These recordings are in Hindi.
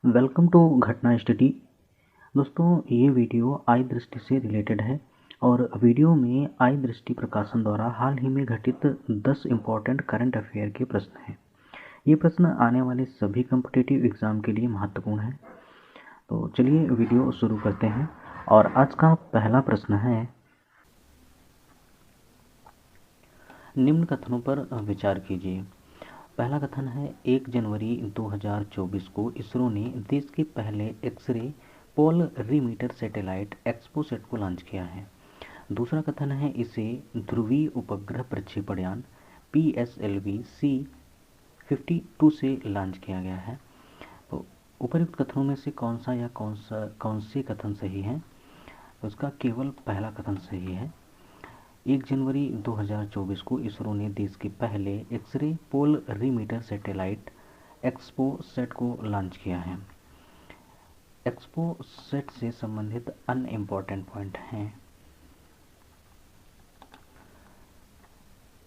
वेलकम टू घटना स्टडी। दोस्तों, ये वीडियो आई दृष्टि से रिलेटेड है और वीडियो में आई दृष्टि प्रकाशन द्वारा हाल ही में घटित 10 इम्पॉर्टेंट करंट अफेयर के प्रश्न हैं। ये प्रश्न आने वाले सभी कॉम्पिटिटिव एग्जाम के लिए महत्वपूर्ण है। तो चलिए वीडियो शुरू करते हैं और आज का पहला प्रश्न है, निम्न कथनों पर विचार कीजिए। पहला कथन है, 1 जनवरी 2024 को इसरो ने देश के पहले एक्सरे पोलरीमीटर सैटेलाइट एक्सपोसेट को लॉन्च किया है। दूसरा कथन है, इसे ध्रुवीय उपग्रह प्रक्षेपण यान PSLV-C52 से लॉन्च किया गया है। तो उपयुक्त कथनों में से कौन सा या कौन से कथन सही हैं? तो उसका केवल पहला कथन सही है। 1 जनवरी 2024 को इसरो ने देश के पहले एक्सरे पोलरीमीटर सैटेलाइट एक्सपोसेट को लॉन्च किया है। एक्सपोसेट से संबंधित अन्य इम्पॉर्टेंट पॉइंट हैं,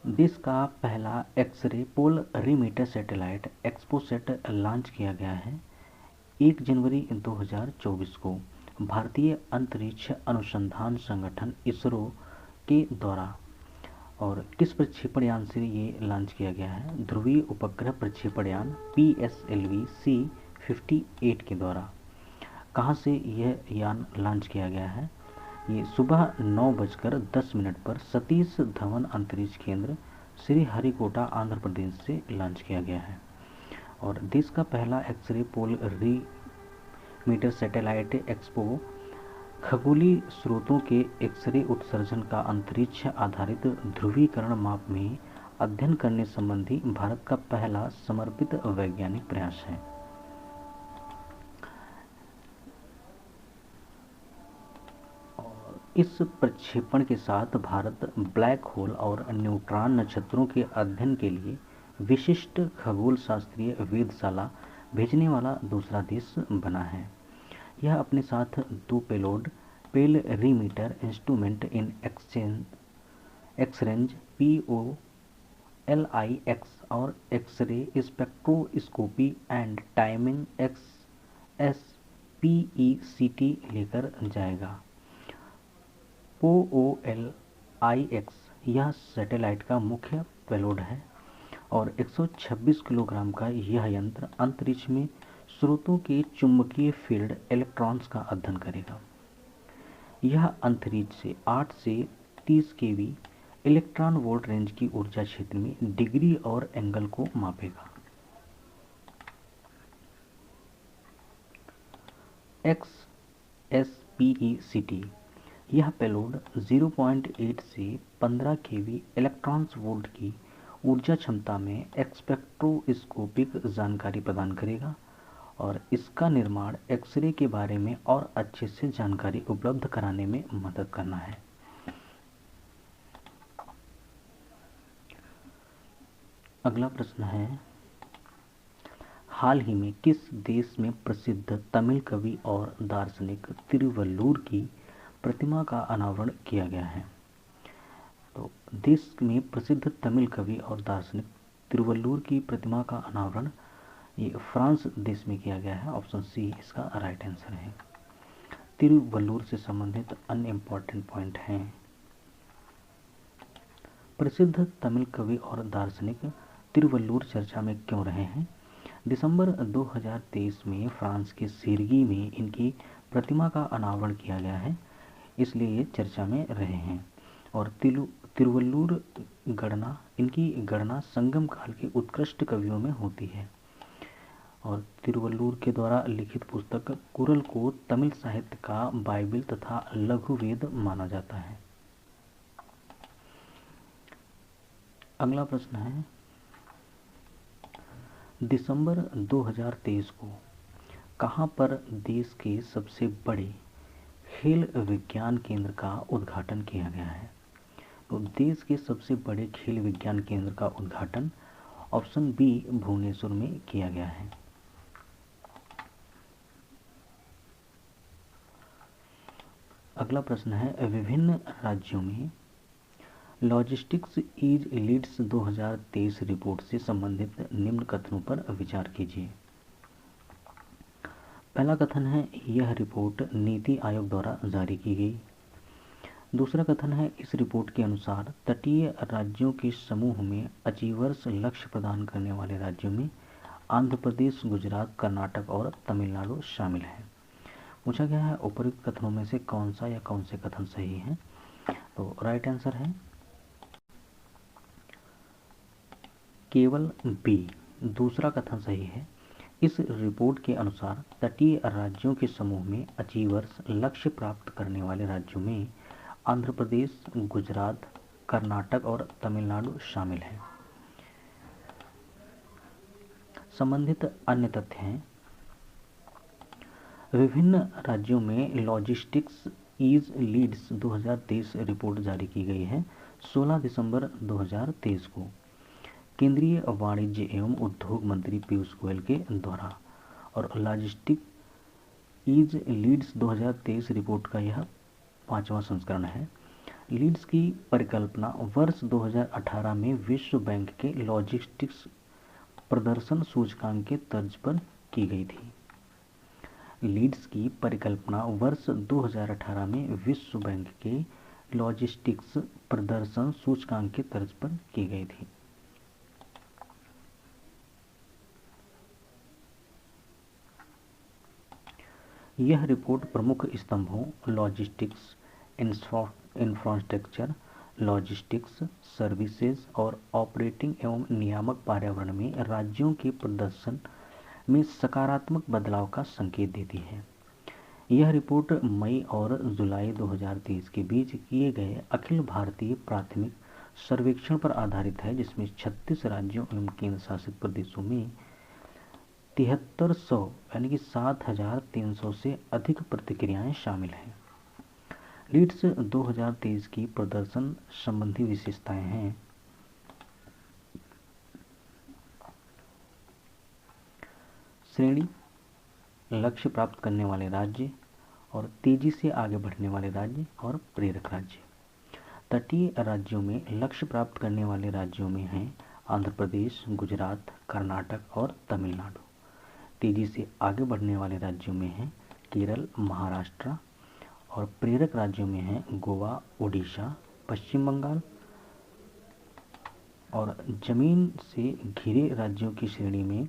देश का पहला X-ray polarimeter satellite XPoSat launch किया गया है 1 जनवरी 2024 को भारतीय अंतरिक्ष अनुसंधान संगठन इसरो के द्वारा। और किस प्रक्षेपण यान से ये लॉन्च किया गया है? ध्रुवीय उपग्रह प्रक्षेपण यान PSLV-C58 के द्वारा। कहाँ से यह यान लॉन्च किया गया है? ये सुबह 9:10 पर सतीश धवन अंतरिक्ष केंद्र श्रीहरिकोटा आंध्र प्रदेश से लॉन्च किया गया है। और देश का पहला एक्सरे पोलरीमीटर सैटेलाइट एक्सपो खगोलीय स्रोतों के एक्सरे उत्सर्जन का अंतरिक्ष आधारित ध्रुवीकरण माप में अध्ययन करने संबंधी भारत का पहला समर्पित वैज्ञानिक प्रयास है। और इस प्रक्षेपण के साथ भारत ब्लैक होल और न्यूट्रॉन नक्षत्रों के अध्ययन के लिए विशिष्ट खगोल शास्त्रीय वेधशाला भेजने वाला दूसरा देश बना है। यह अपने साथ 2 payload polarimeter instrument in X-rays POLIX और X-ray spectroscopy and timing XSPECT लेकर जाएगा। POLIX यह सैटेलाइट का मुख्य पेलोड है और 126 किलोग्राम का यह यंत्र अंतरिक्ष में स्रोतों के चुंबकीय फील्ड इलेक्ट्रॉन्स का अध्ययन करेगा। यह अंतरिक्ष से 8 से 30 केवी इलेक्ट्रॉन वोल्ट रेंज की ऊर्जा क्षेत्र में डिग्री और एंगल को मापेगा। XSPECT यह पेलोड 0.8 से 15 केवी इलेक्ट्रॉन वोल्ट की ऊर्जा क्षमता में स्पेक्ट्रोस्कोपिक जानकारी प्रदान करेगा और इसका निर्माण एक्सरे के बारे में और अच्छे से जानकारी उपलब्ध कराने में मदद करना है। अगला प्रश्न है, हाल ही में किस देश में प्रसिद्ध तमिल कवि और दार्शनिक तिरुवल्लुवर की प्रतिमा का अनावरण किया गया है? तो देश में प्रसिद्ध तमिल कवि और दार्शनिक तिरुवल्लुवर की प्रतिमा का अनावरण ये फ्रांस देश में किया गया है। ऑप्शन सी इसका राइट आंसर है। तिरुवल्लुवर से संबंधित अन्य इम्पॉर्टेंट पॉइंट हैं, प्रसिद्ध तमिल कवि और दार्शनिक तिरुवल्लुवर चर्चा में क्यों रहे हैं? दिसंबर 2023 में फ्रांस के सिरगी में इनकी प्रतिमा का अनावरण किया गया है, इसलिए ये चर्चा में रहे हैं। और तिरुवल्लुवर गणना, इनकी गणना संगम काल के उत्कृष्ट कवियों में होती है। और तिरुवल्लुवर के द्वारा लिखित पुस्तक कुरल को तमिल साहित्य का बाइबिल तथा लघु वेद माना जाता है। अगला प्रश्न है, दिसंबर 2023 को कहां पर देश के सबसे बड़े खेल विज्ञान केंद्र का उद्घाटन किया गया है? तो देश के सबसे बड़े खेल विज्ञान केंद्र का उद्घाटन ऑप्शन बी भुवनेश्वर में किया गया है। अगला प्रश्न है, विभिन्न राज्यों में लॉजिस्टिक्स इज लीड्स 2023 रिपोर्ट से संबंधित निम्न कथनों पर विचार कीजिए। पहला कथन है, यह रिपोर्ट नीति आयोग द्वारा जारी की गई। दूसरा कथन है, इस रिपोर्ट के अनुसार तटीय राज्यों के समूह में अचीवर्स लक्ष्य प्रदान करने वाले राज्यों में आंध्र प्रदेश, गुजरात, कर्नाटक और तमिलनाडु शामिल हैं। पूछा गया है उपरोक्त कथनों में से कौन सा या कौन से कथन सही हैं। तो राइट आंसर है केवल बी, दूसरा कथन सही है। इस रिपोर्ट के अनुसार तटीय राज्यों के समूह में अचीवर्स लक्ष्य प्राप्त करने वाले राज्यों में आंध्र प्रदेश, गुजरात, कर्नाटक और तमिलनाडु शामिल हैं। संबंधित अन्य तथ्य हैं, विभिन्न राज्यों में लॉजिस्टिक्स ईज लीड्स 2023 रिपोर्ट जारी की गई है 16 दिसंबर 2023 को केंद्रीय वाणिज्य एवं उद्योग मंत्री पीयूष गोयल के द्वारा। और लॉजिस्टिक ईज लीड्स 2023 रिपोर्ट का यह 5वां संस्करण है। लीड्स की परिकल्पना वर्ष 2018 में विश्व बैंक के लॉजिस्टिक्स प्रदर्शन सूचकांक के तर्ज पर की गई थी। लीड्स की परिकल्पना वर्ष 2018 में विश्व बैंक के लॉजिस्टिक्स प्रदर्शन सूचकांक के तर्ज पर की गई थी। यह रिपोर्ट प्रमुख स्तंभों लॉजिस्टिक्स इंफ्रास्ट्रक्चर, लॉजिस्टिक्स सर्विसेज और ऑपरेटिंग एवं नियामक पर्यावरण में राज्यों के प्रदर्शन में सकारात्मक बदलाव का संकेत देती है। यह रिपोर्ट मई और जुलाई 2023 के बीच किए गए अखिल भारतीय प्राथमिक सर्वेक्षण पर आधारित है, जिसमें 36 राज्यों एवं केंद्र शासित प्रदेशों में 7300 यानी कि 7300 से अधिक प्रतिक्रियाएं शामिल हैं। लीड्स 2023 की प्रदर्शन संबंधी विशेषताएं हैं। श्रेणी, लक्ष्य प्राप्त करने वाले राज्य और तेजी से आगे बढ़ने वाले राज्य और प्रेरक राज्य। तटीय राज्यों में लक्ष्य प्राप्त करने वाले राज्यों में हैं आंध्र प्रदेश, गुजरात, कर्नाटक और तमिलनाडु। तेजी से आगे बढ़ने वाले राज्यों में हैं केरल, महाराष्ट्र और प्रेरक राज्यों में हैं गोवा, ओडिशा, पश्चिम बंगाल। और जमीन से घिरे राज्यों की श्रेणी में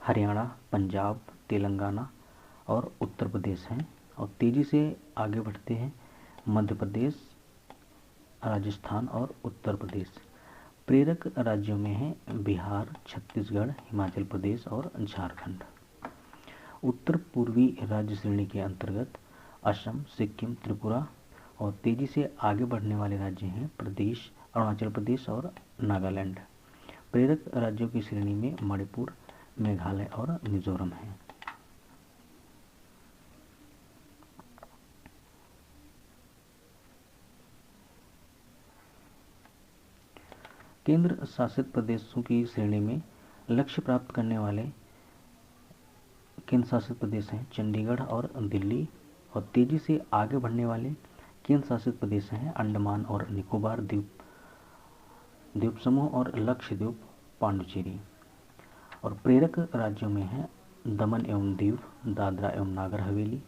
हरियाणा, पंजाब, तेलंगाना और उत्तर प्रदेश हैं। और तेजी से आगे बढ़ते हैं मध्य प्रदेश, राजस्थान और उत्तर प्रदेश। प्रेरक राज्यों में हैं बिहार, छत्तीसगढ़, हिमाचल प्रदेश और झारखंड। उत्तर पूर्वी राज्य श्रेणी के अंतर्गत असम, सिक्किम, त्रिपुरा। और तेजी से आगे बढ़ने वाले राज्य हैं प्रदेश, अरुणाचल प्रदेश और नागालैंड। प्रेरक राज्यों की श्रेणी में मणिपुर, मेघालय और मिजोरम हैं। केंद्र शासित प्रदेशों की श्रेणी में लक्ष्य प्राप्त करने वाले केंद्र शासित प्रदेश हैं चंडीगढ़ और दिल्ली। और तेजी से आगे बढ़ने वाले केंद्र शासित प्रदेश हैं अंडमान और निकोबार द्वीप समूह और लक्षद्वीप, पांडुचेरी। और प्रेरक राज्यों में हैं दमन एवं दीव, दादरा एवं नागर हवेली,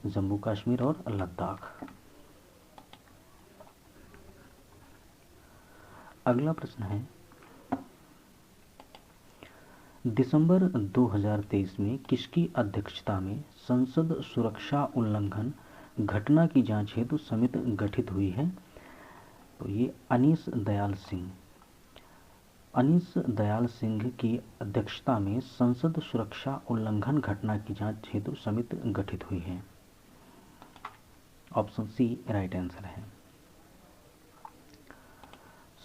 जम्मू कश्मीर और लद्दाख। अगला प्रश्न है, दिसंबर 2023 में किसकी अध्यक्षता में संसद सुरक्षा उल्लंघन घटना की जांच हेतु समिति गठित हुई है? तो ये अनीश दयाल सिंह की अध्यक्षता में संसद सुरक्षा उल्लंघन घटना की जांच हेतु समिति गठित हुई है। ऑप्शन सी राइट आंसर है।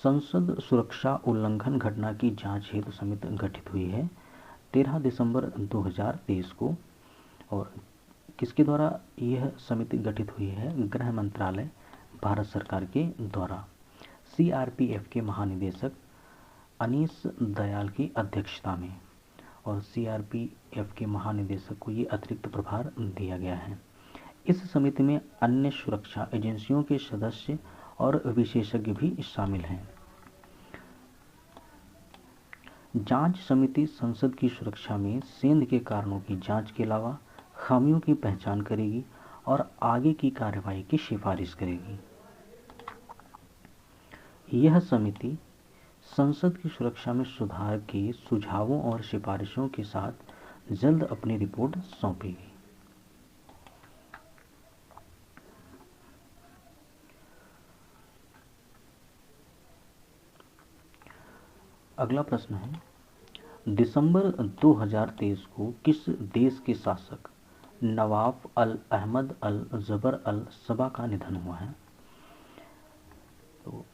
संसद सुरक्षा उल्लंघन घटना की जांच हेतु समिति गठित हुई है 13 दिसंबर 2023 को। और किसके द्वारा यह समिति गठित हुई है? गृह मंत्रालय, भारत सरकार के द्वारा। सीआरपीएफ के महानिदेशक अनीश दयाल की अध्यक्षता में। और सीआरपीएफ के महानिदेशक को ये अतिरिक्त प्रभार दिया गया है। इस समिति में अन्य सुरक्षा एजेंसियों के सदस्य और विशेषज्ञ भी शामिल हैं। जांच समिति संसद की सुरक्षा में सेंध के कारणों की जांच के अलावा खामियों की पहचान करेगी और आगे की कार्रवाई की सिफारिश करेगी। यह समिति संसद की सुरक्षा में सुधार के सुझावों और सिफारिशों के साथ जल्द अपनी रिपोर्ट सौंपेगी। अगला प्रश्न है, दिसंबर 2023 को किस देश के शासक नवाफ अल अहमद अल जबर अल सबा का निधन हुआ है? तो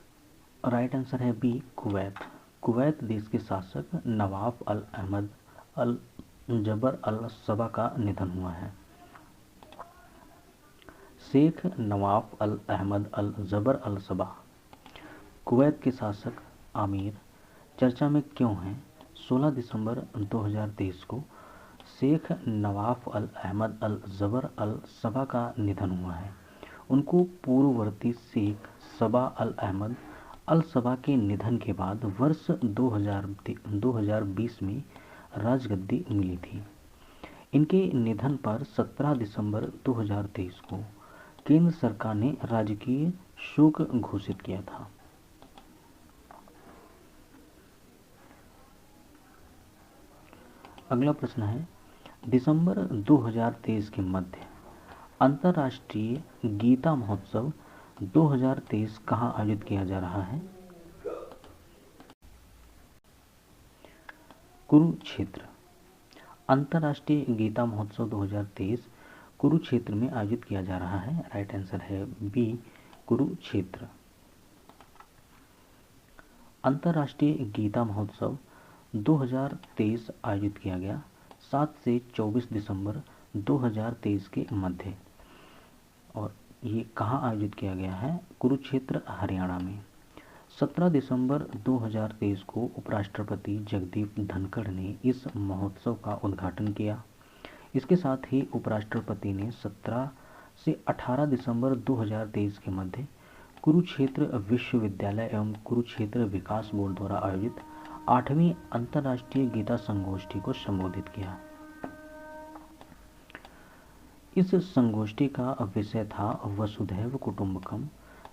राइट आंसर है बी, कुवैत। कुवैत देश के शासक नवाफ अल अहमद अल जबर अल सबा का निधन हुआ है। शेख नवाफ अल अहमद अल जबर अल सबा कुवैत के शासक आमिर चर्चा में क्यों हैं? 16 दिसंबर 2023 को शेख नवाफ अल अहमद अल जबर अल सबा का निधन हुआ है। उनको पूर्ववर्ती शेख सबा अल अहमद अल सबा के निधन के बाद वर्ष 2020 में राजगद्दी मिली थी। इनके निधन पर 17 दिसंबर 2023 को केंद्र सरकार ने राजकीय शोक घोषित किया था। अगला प्रश्न है, दिसंबर 2023 के मध्य अंतर्राष्ट्रीय गीता महोत्सव 2023 कहाँ आयोजित किया जा रहा है? कुरुक्षेत्र। अंतर्राष्ट्रीय गीता महोत्सव 2023 कुरुक्षेत्र में आयोजित किया जा रहा है। राइट आंसर है बी, कुरुक्षेत्र। अंतर्राष्ट्रीय गीता महोत्सव 2023 आयोजित किया गया 7 से 24 दिसंबर 2023 के मध्य, और ये कहाँ आयोजित किया गया है? कुरुक्षेत्र, हरियाणा में। 17 दिसंबर 2023 को उपराष्ट्रपति जगदीप धनखड़ ने इस महोत्सव का उद्घाटन किया। इसके साथ ही उपराष्ट्रपति ने 17 से 18 दिसंबर 2023 के मध्य कुरुक्षेत्र विश्वविद्यालय एवं कुरुक्षेत्र विकास बोर्ड द्वारा आयोजित 8वीं अंतर्राष्ट्रीय गीता संगोष्ठी को संबोधित किया। इस संगोष्ठी का विषय था वसुधैव कुटुंबकम,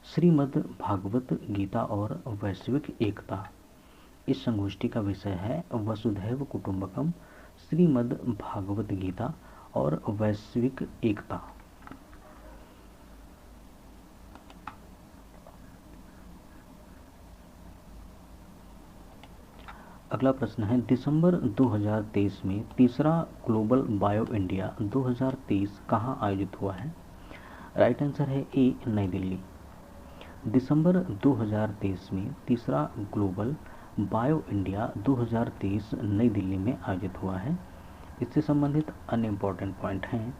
श्रीमद् भागवत गीता और वैश्विक एकता। इस संगोष्ठी का विषय है वसुधैव कुटुंबकम, श्रीमद् भागवत गीता और वैश्विक एकता। अगला प्रश्न है, दिसंबर 2023 में तीसरा ग्लोबल बायो इंडिया 2023 कहाँ आयोजित हुआ है? राइट आंसर है ए, नई दिल्ली। दिसंबर 2023 में तीसरा ग्लोबल बायो इंडिया 2023 नई दिल्ली में आयोजित हुआ है। इससे संबंधित अन्य इम्पोर्टेंट पॉइंट हैं।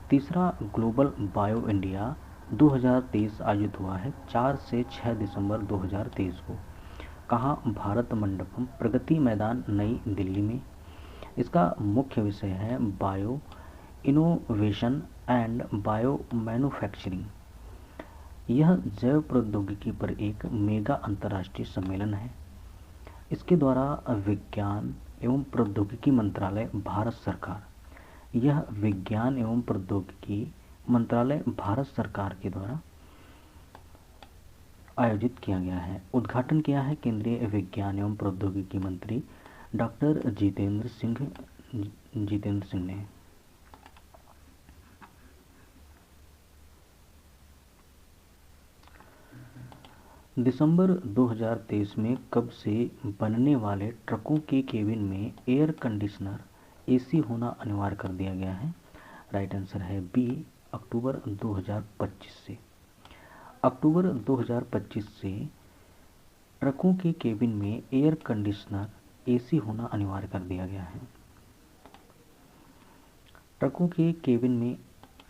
तीसरा ग्लोबल बायो इंडिया 2023 आयोजित हुआ है 4 से 6 दिसंबर 2023 को। कहाँ? भारत मंडपम, प्रगति मैदान, नई दिल्ली में। इसका मुख्य विषय है bio innovation and bio manufacturing. यह जैव प्रौद्योगिकी पर एक मेगा अंतर्राष्ट्रीय सम्मेलन है। इसके द्वारा विज्ञान एवं प्रौद्योगिकी मंत्रालय, भारत सरकार, यह विज्ञान एवं प्रौद्योगिकी मंत्रालय भारत सरकार के द्वारा आयोजित किया गया है। उद्घाटन किया है केंद्रीय विज्ञान एवं प्रौद्योगिकी मंत्री डॉक्टर जितेंद्र सिंह ने। दिसंबर 2023 में कब से बनने वाले ट्रकों के केबिन में एयर कंडीशनर एसी होना अनिवार्य कर दिया गया है? राइट आंसर है बी, अक्टूबर 2025 से। अक्टूबर 2025 से ट्रकों के केबिन में एयर कंडीशनर एसी होना अनिवार्य कर दिया गया है। ट्रकों के केबिन में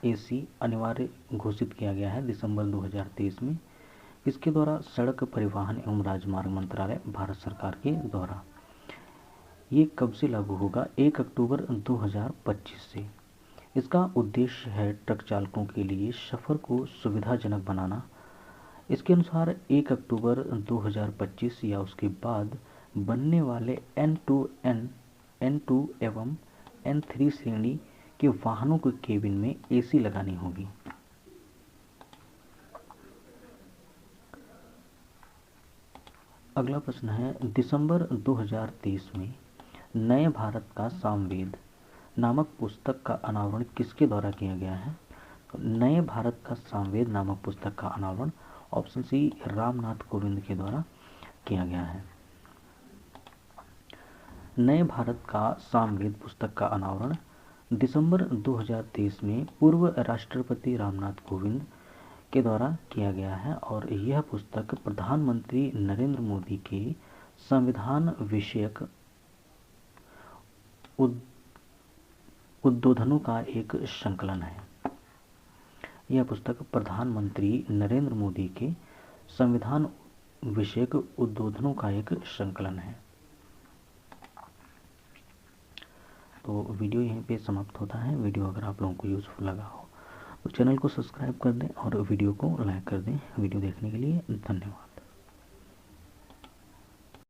एसी अनिवार्य घोषित किया गया है दिसंबर 2023 में। इसके द्वारा सड़क परिवहन एवं राजमार्ग मंत्रालय, भारत सरकार के द्वारा। ये कब से लागू होगा? 1 अक्टूबर 2025 से। इसका उद्देश्य है ट्रक चालकों के लिए सफ़र को सुविधाजनक बनाना। इसके अनुसार 1 अक्टूबर 2025 या उसके बाद बनने वाले N2 एवं N3 श्रेणी के वाहनों के केबिन में एसी लगानी होगी। अगला प्रश्न है, दिसंबर 2023 में नए भारत का सामवेद नामक पुस्तक का अनावरण किसके द्वारा किया गया है? तो नए भारत का सामवेद नामक पुस्तक का अनावरण ऑप्शन सी रामनाथ कोविंद के द्वारा किया गया है। नए भारत का सामवेद पुस्तक का अनावरण दिसंबर 2023 में पूर्व राष्ट्रपति रामनाथ कोविंद के द्वारा किया गया है और यह पुस्तक प्रधानमंत्री नरेंद्र मोदी के संविधान विषयक उद्बोधनों का एक संकलन है। यह पुस्तक प्रधानमंत्री नरेंद्र मोदी के संविधान विषयक उद्बोधनों का एक संकलन है। तो वीडियो यहीं पे समाप्त होता है। वीडियो अगर आप लोगों को यूज़फुल लगा हो तो चैनल को सब्सक्राइब कर दें और वीडियो को लाइक कर दें। वीडियो देखने के लिए धन्यवाद।